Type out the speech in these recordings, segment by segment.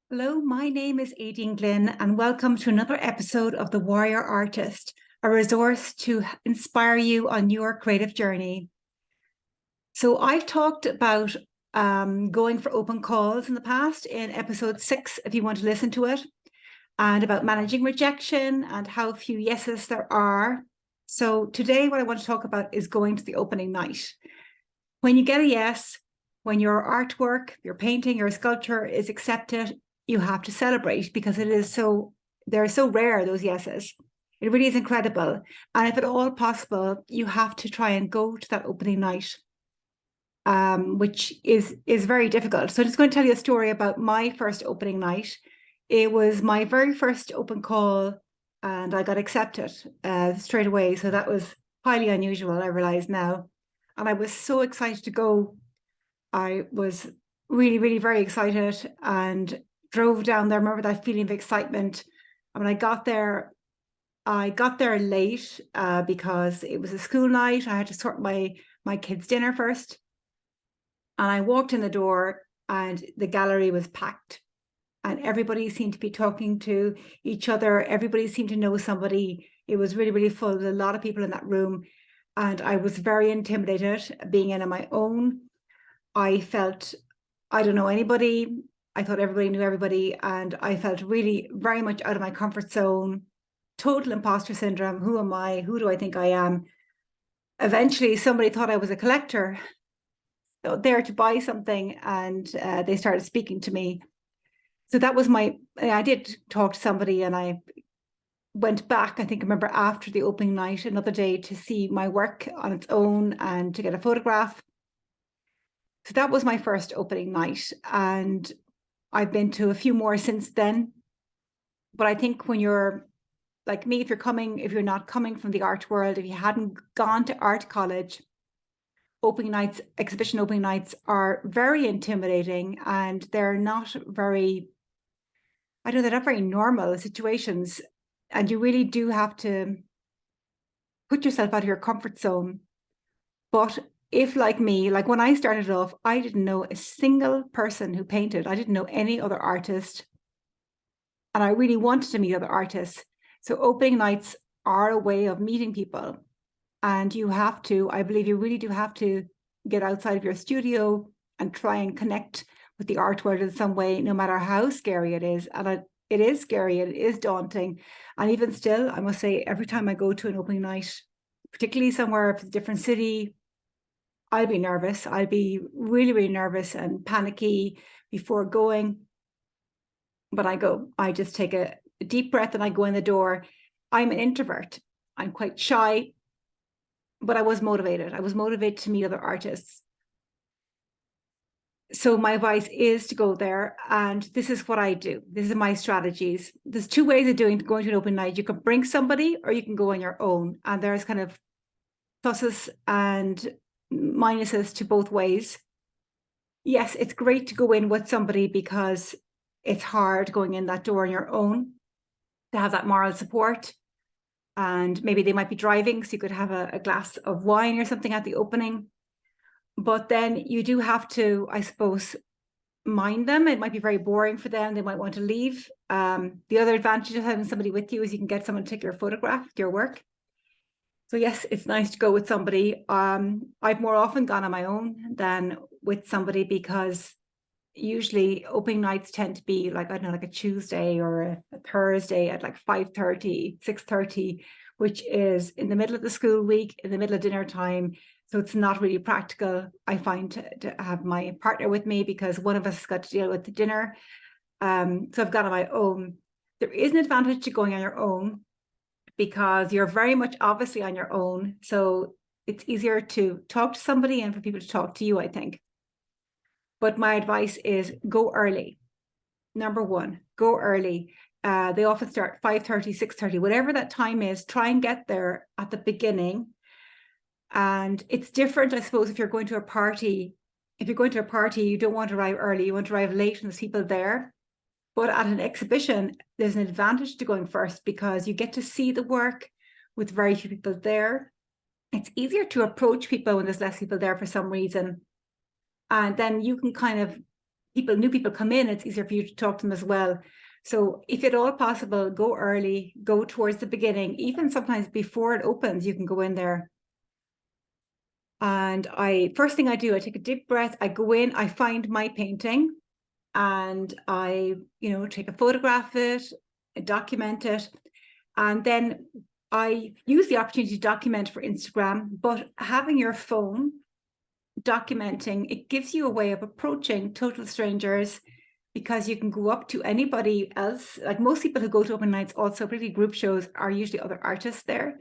Hello, my name is Aideen Glynn, and welcome to another episode of The Warrior Artist, a resource to inspire you on your creative journey. So, I've talked about going for open calls in the past in episode 6, if you want to listen to it, and about managing rejection and how few yeses there are. So, today, what I want to talk about is going to the opening night. When you get a yes, when your artwork, your painting, your sculpture is accepted, you have to celebrate because they're so rare, those yeses. It really is incredible. And if at all possible, you have to try and go to that opening night, which is very difficult. So I'm just going to tell you a story about my first opening night. It was my very first open call and I got accepted straight away. So that was highly unusual, I realize now. And I was so excited to go. I was really, really very excited and drove down there. I remember that feeling of excitement. And when I got there late because it was a school night. I had to sort my kids' dinner first. And I walked in the door and the gallery was packed. And everybody seemed to be talking to each other. Everybody seemed to know somebody. It was really, really full. There was a lot of people in that room. And I was very intimidated being in on my own. I felt I don't know anybody. I thought everybody knew everybody. And I felt really very much out of my comfort zone, total imposter syndrome. Who am I? Who do I think I am? Eventually, somebody thought I was a collector there to buy something, and they started speaking to me. So that was I did talk to somebody, and I went back, I think I remember after the opening night, another day to see my work on its own and to get a photograph. So that was my first opening night. And I've been to a few more since then. But I think when you're like me, if you're not coming from the art world, if you hadn't gone to art college, exhibition opening nights are very intimidating, and they're not very normal situations. And you really do have to put yourself out of your comfort zone. But if, like me, like when I started off, I didn't know a single person who painted. I didn't know any other artist. And I really wanted to meet other artists. So opening nights are a way of meeting people. And I believe you really do have to get outside of your studio and try and connect with the art world in some way, no matter how scary it is. And it is scary, it is daunting. And even still, I must say, every time I go to an opening night, particularly somewhere, if it's a different city, I'll be nervous. I'll be really, really nervous and panicky before going. But I just take a deep breath and I go in the door. I'm an introvert. I'm quite shy, but I was motivated. I was motivated to meet other artists. So my advice is to go there, and this is what I do. This is my strategies. There's two ways of going to an open night. You can bring somebody or you can go on your own. And there's kind of pluses and minuses to both ways. Yes, it's great to go in with somebody because it's hard going in that door on your own, to have that moral support. And maybe they might be driving, so you could have a glass of wine or something at the opening. But then you do have to, I suppose, mind them. It might be very boring for them. They might want to leave. The other advantage of having somebody with you is you can get someone to take your photograph with your work. So yes, it's nice to go with somebody. I've more often gone on my own than with somebody because usually opening nights tend to be like, I don't know, like a Tuesday or a Thursday at like 5:30, 6:30, which is in the middle of the school week, in the middle of dinner time. So it's not really practical, I find, to have my partner with me because one of us has got to deal with the dinner. So I've gone on my own. There is an advantage to going on your own because you're very much obviously on your own. So it's easier to talk to somebody and for people to talk to you, I think. But my advice is go early. Number one, go early. They often start 5:30, 6:30, whatever that time is. Try and get there at the beginning. And it's different, I suppose, if you're going to a party. If you're going to a party, you don't want to arrive early. You want to arrive late and there's people there. But at an exhibition, there's an advantage to going first because you get to see the work with very few people there. It's easier to approach people when there's less people there for some reason. And then you can kind of new people come in, it's easier for you to talk to them as well. So if at all possible, go early, go towards the beginning, even sometimes before it opens, you can go in there. And first thing I do, I take a deep breath, I go in, I find my painting, and I, take a photograph of it, document it, and then I use the opportunity to document for Instagram. But having your phone documenting, it gives you a way of approaching total strangers, because you can go up to anybody else. Like most people who go to open nights, also pretty group shows, are usually other artists there.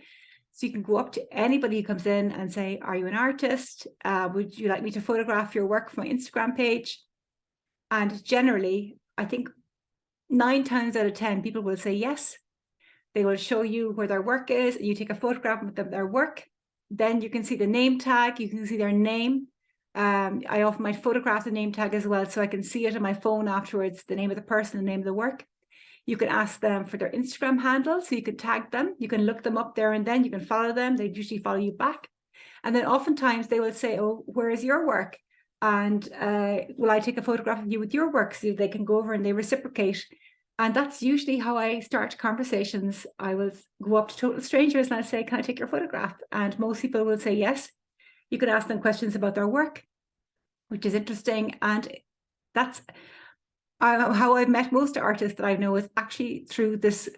So you can go up to anybody who comes in and say, are you an artist? Would you like me to photograph your work for my Instagram page? And generally, I think 9 times out of 10, people will say yes. They will show you where their work is, and you take a photograph with their work. Then you can see the name tag, you can see their name. I often might photograph the name tag as well, so I can see it on my phone afterwards, the name of the person, the name of the work. You can ask them for their Instagram handle, so you can tag them. You can look them up there and then you can follow them. They usually follow you back. And then oftentimes they will say, oh, where is your work? And will I take a photograph of you with your work? So they can go over and they reciprocate. And that's usually how I start conversations. I will go up to total strangers and I say, can I take your photograph? And most people will say yes. You can ask them questions about their work, which is interesting. And that's how I've met most artists that I know, is actually through this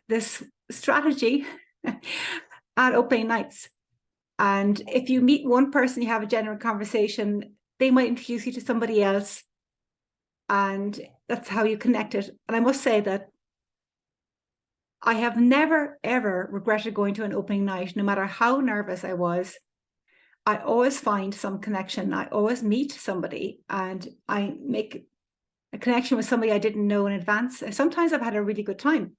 strategy at opening nights. And if you meet one person, you have a general conversation, they might introduce you to somebody else, and that's how you connect it. And I must say that I have never, ever regretted going to an opening night, no matter how nervous I was. I always find some connection. I always meet somebody and I make a connection with somebody I didn't know in advance. Sometimes I've had a really good time.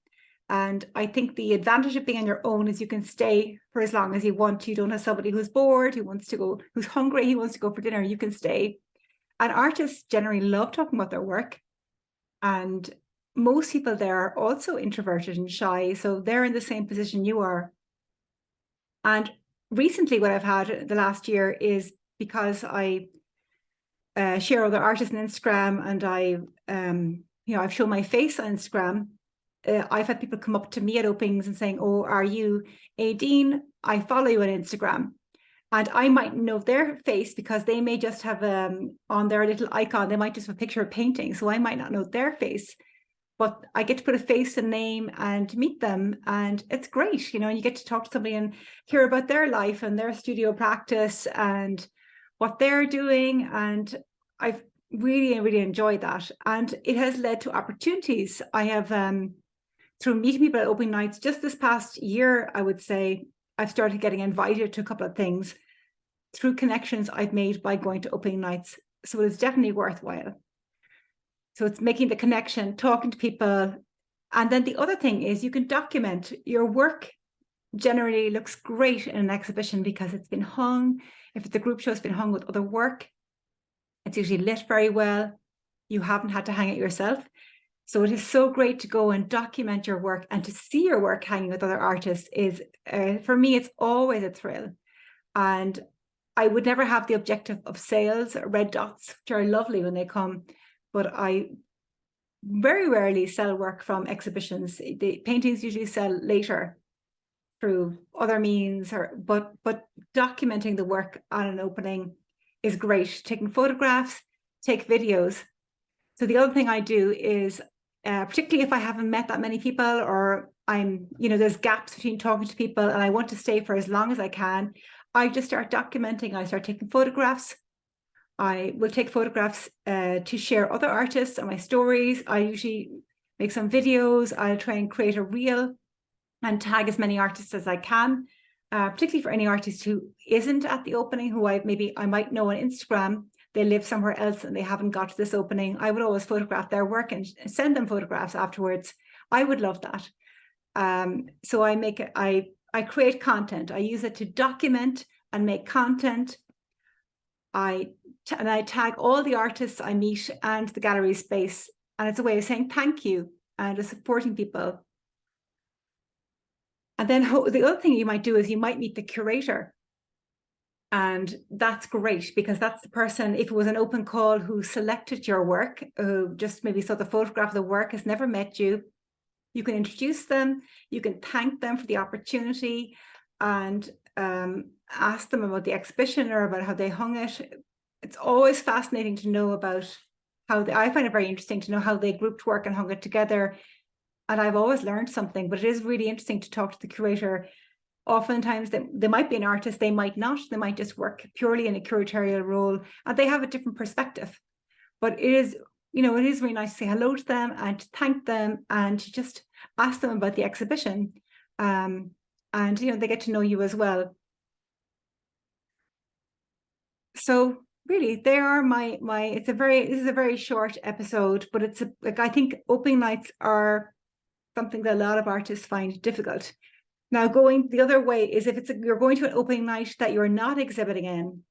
And I think the advantage of being on your own is you can stay for as long as you want. You don't have somebody who's bored, who wants to go, who's hungry, who wants to go for dinner. You can stay. And artists generally love talking about their work. And most people there are also introverted and shy. So they're in the same position you are. And recently what I've had the last year is, because I share other artists on Instagram, and I've shown my face on Instagram. I've had people come up to me at openings and saying, oh, are you Aideen? I follow you on Instagram. And I might know their face because they may just have on their little icon, they might just have a picture of painting. So I might not know their face, but I get to put a face and name and meet them. And it's great, and you get to talk to somebody and hear about their life and their studio practice and what they're doing. And I've really, really enjoyed that. And it has led to opportunities. I have, through meeting people at opening nights, just this past year, I would say, I've started getting invited to a couple of things through connections I've made by going to opening nights. So it's definitely worthwhile. So it's making the connection, talking to people. And then the other thing is you can document your work. Generally looks great in an exhibition because it's been hung. If it's a group show, it's been hung with other work. It's usually lit very well. You haven't had to hang it yourself. So it is so great to go and document your work, and to see your work hanging with other artists is, for me, it's always a thrill. And I would never have the objective of sales or red dots, which are lovely when they come, but I very rarely sell work from exhibitions. The paintings usually sell later through other means, but documenting the work on an opening is great. Taking photographs, take videos. So the other thing I do is, particularly if I haven't met that many people, or there's gaps between talking to people and I want to stay for as long as I can, I just start documenting. I start taking photographs. I will take photographs to share other artists and my stories. I usually make some videos. I'll try and create a reel and tag as many artists as I can, particularly for any artist who isn't at the opening, who I might know on Instagram. They live somewhere else and they haven't got to this opening. I would always photograph their work and send them photographs afterwards. I would love that. So I create content. I use it to document and make content. I tag all the artists I meet and the gallery space. And it's a way of saying thank you and supporting people. And then the other thing you might do is you might meet the curator. And that's great, because that's the person, if it was an open call, who selected your work, who just maybe saw the photograph of the work, has never met you, you can introduce them, you can thank them for the opportunity, and ask them about the exhibition or about how they hung it. It's always fascinating to know about how I find it very interesting to know how they grouped work and hung it together. And I've always learned something, but it is really interesting to talk to the curator. Oftentimes they might be an artist, they might not, they might just work purely in a curatorial role, and they have a different perspective. But it is, it is really nice to say hello to them and to thank them and to just ask them about the exhibition. And they get to know you as well. So really, they are my this is a very short episode, but it's I think opening nights are something that a lot of artists find difficult. Now, going the other way is if you're going to an opening night that you're not exhibiting in,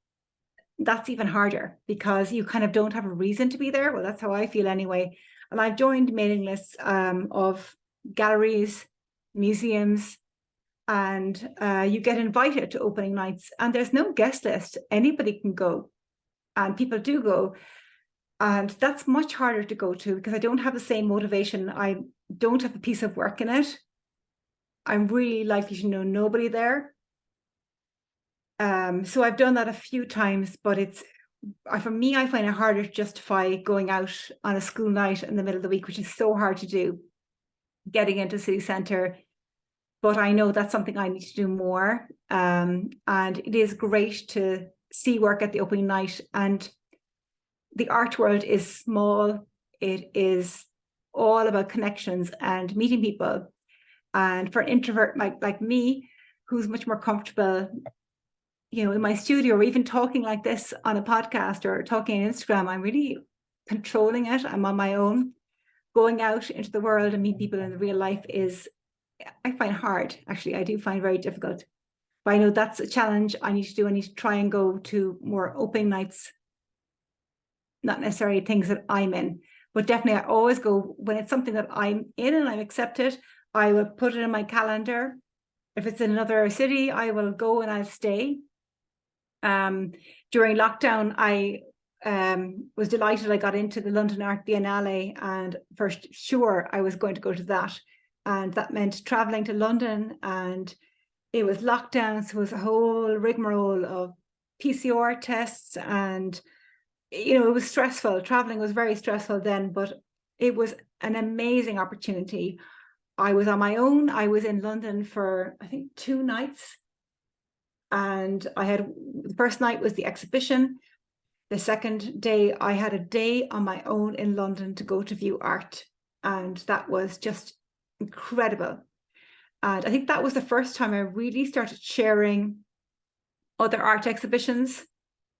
that's even harder, because you kind of don't have a reason to be there. Well, that's how I feel anyway. And I've joined mailing lists of galleries, museums, and you get invited to opening nights, and there's no guest list. Anybody can go, and people do go. And that's much harder to go to, because I don't have the same motivation. I don't have a piece of work in it. I'm really likely to know nobody there. So I've done that a few times, but for me, I find it harder to justify going out on a school night in the middle of the week, which is so hard to do, getting into city centre. But I know that's something I need to do more. And it is great to see work at the opening night. And the art world is small. It is all about connections and meeting people. And for an introvert like me, who's much more comfortable, in my studio, or even talking like this on a podcast or talking on Instagram, I'm really controlling it. I'm on my own. Going out into the world and meet people in real life I find hard. Actually, I do find very difficult. But I know that's a challenge I need to do. I need to try and go to more opening nights, not necessarily things that I'm in, but definitely I always go when it's something that I'm in and I'm accepted. I will put it in my calendar. If it's in another city, I will go and I'll stay. During lockdown, I was delighted I got into the London Art Biennale, and for sure I was going to go to that. And that meant traveling to London, and it was lockdown, so it was a whole rigmarole of PCR tests, and it was stressful. Traveling was very stressful then, but it was an amazing opportunity. I was on my own. I was in London for, I think, 2 nights. And the first night was the exhibition. The second day, I had a day on my own in London to go to view art. And that was just incredible. And I think that was the first time I really started sharing other art exhibitions,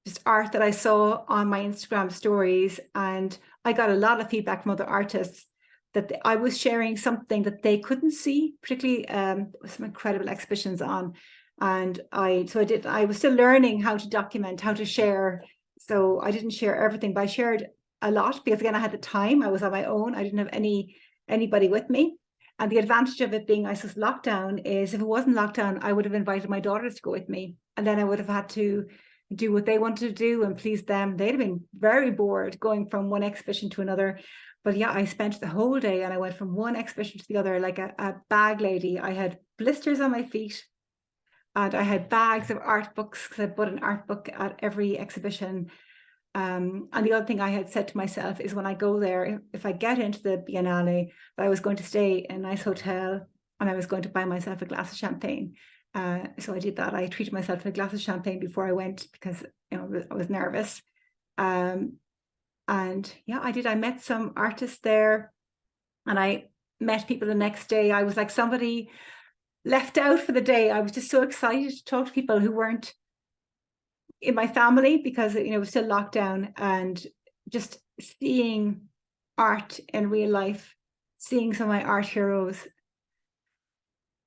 just art that I saw on my Instagram stories. And I got a lot of feedback from other artists that I was sharing something that they couldn't see, particularly some incredible exhibitions on. And I was still learning how to document, how to share. So I didn't share everything, but I shared a lot, because again, I had the time. I was on my own. I didn't have anybody with me. And the advantage of it being, I suppose, lockdown is, if it wasn't lockdown, I would have invited my daughters to go with me. And then I would have had to do what they wanted to do and please them. They'd have been very bored going from one exhibition to another. But yeah, I spent the whole day, and I went from one exhibition to the other like a bag lady. I had blisters on my feet, and I had bags of art books, because I bought an art book at every exhibition. And the other thing I had said to myself is, when I go there, if I get into the Biennale, that I was going to stay in a nice hotel, and I was going to buy myself a glass of champagne. So I did that. I treated myself to a glass of champagne before I went, because I was nervous. And yeah, I did. I met some artists there, and I met people the next day. I was like somebody left out for the day. I was just so excited to talk to people who weren't in my family, because it was still lockdown, and just seeing art in real life, seeing some of my art heroes,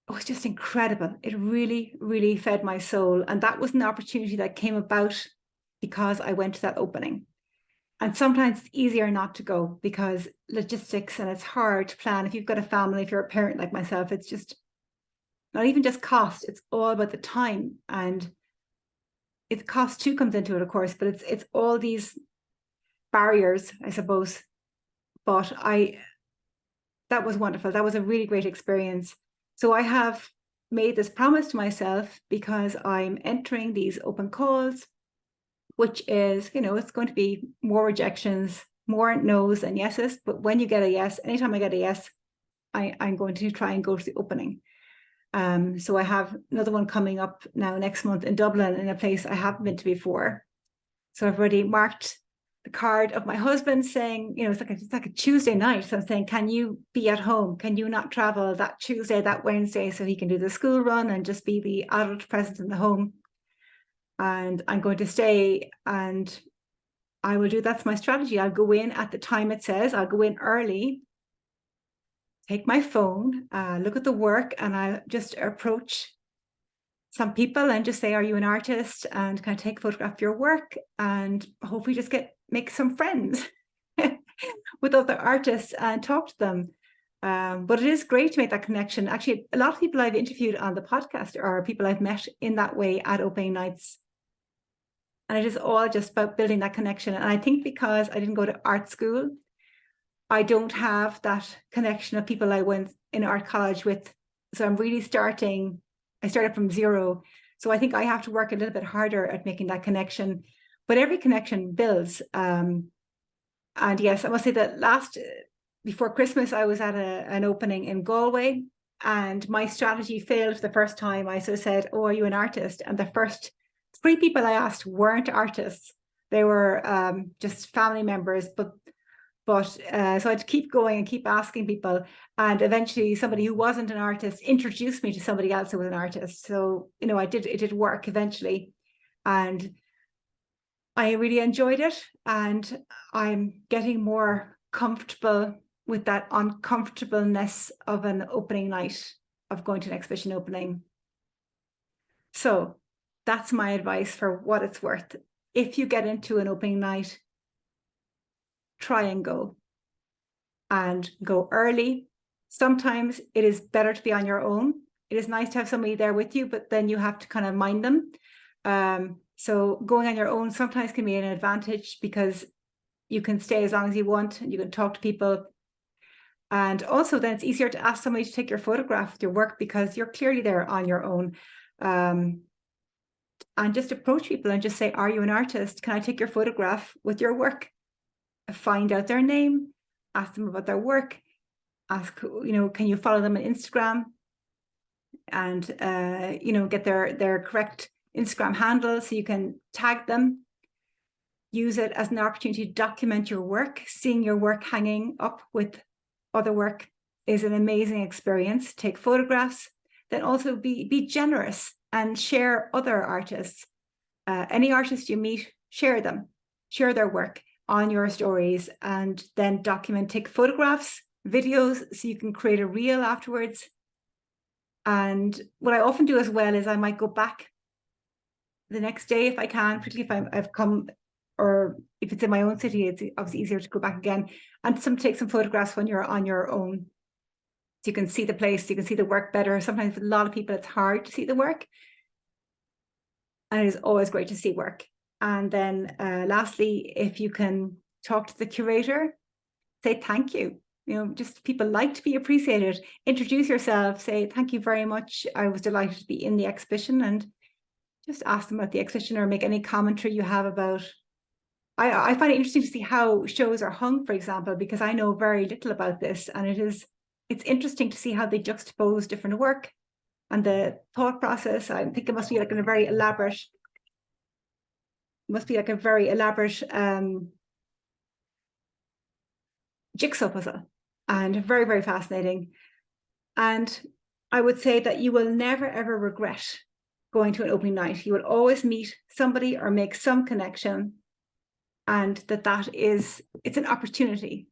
it was just incredible. It really, really fed my soul. And that was an opportunity that came about because I went to that opening. And sometimes it's easier not to go, because logistics, and it's hard to plan. If you've got a family, if you're a parent like myself, it's just not even just cost, it's all about the time. And it cost too comes into it, of course, but it's all these barriers, I suppose. But that was wonderful. That was a really great experience. So I have made this promise to myself, because I'm entering these open calls, which is, it's going to be more rejections, more no's and yeses. But when you get a yes, anytime I get a yes, I'm going to try and go to the opening. So I have another one coming up now next month in Dublin, in a place I haven't been to before. So I've already marked the card of my husband saying, it's like a Tuesday night. So I'm saying, can you be at home? Can you not travel that Tuesday, that Wednesday, so he can do the school run and just be the adult present in the home? And I'm going to stay, and I will do, that's my strategy. I'll go in at the time it says, I'll go in early, take my phone, look at the work, and I'll just approach some people and just say, are you an artist? And kind of take a photograph of your work, and hopefully just make some friends with other artists and talk to them. But it is great to make that connection. Actually, a lot of people I've interviewed on the podcast are people I've met in that way at opening nights. And it is all just about building that connection. And I think because I didn't go to art school, I don't have that connection of people I went in art college with. So I'm really I started from zero. So I think I have to work a little bit harder at making that connection. But every connection builds. And yes, I must say that before Christmas, I was at an opening in Galway, and my strategy failed the first time. I sort of said, oh, are you an artist? And the first 3 people I asked weren't artists. They were just family members, but so I'd keep going and keep asking people. And eventually somebody who wasn't an artist introduced me to somebody else who was an artist. So, it did work eventually. And I really enjoyed it. And I'm getting more comfortable with that uncomfortableness of an opening night, of going to an exhibition opening. So that's my advice for what it's worth. If you get into an opening night, try and go early. Sometimes it is better to be on your own. It is nice to have somebody there with you, but then you have to kind of mind them. So going on your own sometimes can be an advantage, because you can stay as long as you want and you can talk to people. And also then it's easier to ask somebody to take your photograph with your work, because you're clearly there on your own. And just approach people and just say, are you an artist? Can I take your photograph with your work? Find out their name, ask them about their work, ask, can you follow them on Instagram? And, get their correct Instagram handle so you can tag them. Use it as an opportunity to document your work. Seeing your work hanging up with other work is an amazing experience. Take photographs, then also be generous and share other artists. Any artist you meet, share their work on your stories, and then take photographs, videos, so you can create a reel afterwards. And what I often do as well is I might go back the next day if I can, particularly if I've come, or if it's in my own city, it's obviously easier to go back again and take some photographs when you're on your own. So you can see the place, you can see the work better. Sometimes with a lot of people, it's hard to see the work. And it is always great to see work. And then lastly, if you can talk to the curator, say thank you. Just people like to be appreciated. Introduce yourself, say thank you very much. I was delighted to be in the exhibition, and just ask them about the exhibition, or make any commentary you have about. I find it interesting to see how shows are hung, for example, because I know very little about this, and it's interesting to see how they juxtapose different work and the thought process. I think it must be like a very elaborate jigsaw puzzle, and very, very fascinating. And I would say that you will never, ever regret going to an opening night. You will always meet somebody or make some connection, and it's an opportunity.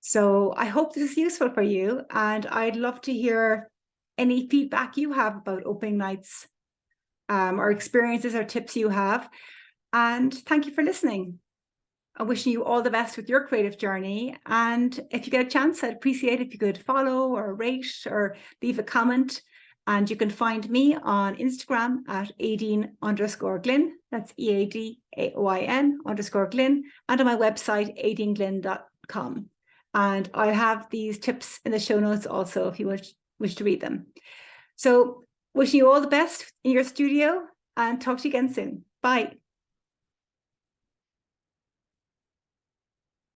So I hope this is useful for you, and I'd love to hear any feedback you have about opening nights, or experiences or tips you have. And thank you for listening. I'm wishing you all the best with your creative journey. And if you get a chance, I'd appreciate if you could follow or rate or leave a comment. And you can find me on Instagram at Aideen_Glynn. That's EADAOIN_Glynn. And on my website, aideenglynn.com. And I have these tips in the show notes also if you wish to read them. So wishing you all the best in your studio, and talk to you again soon. Bye.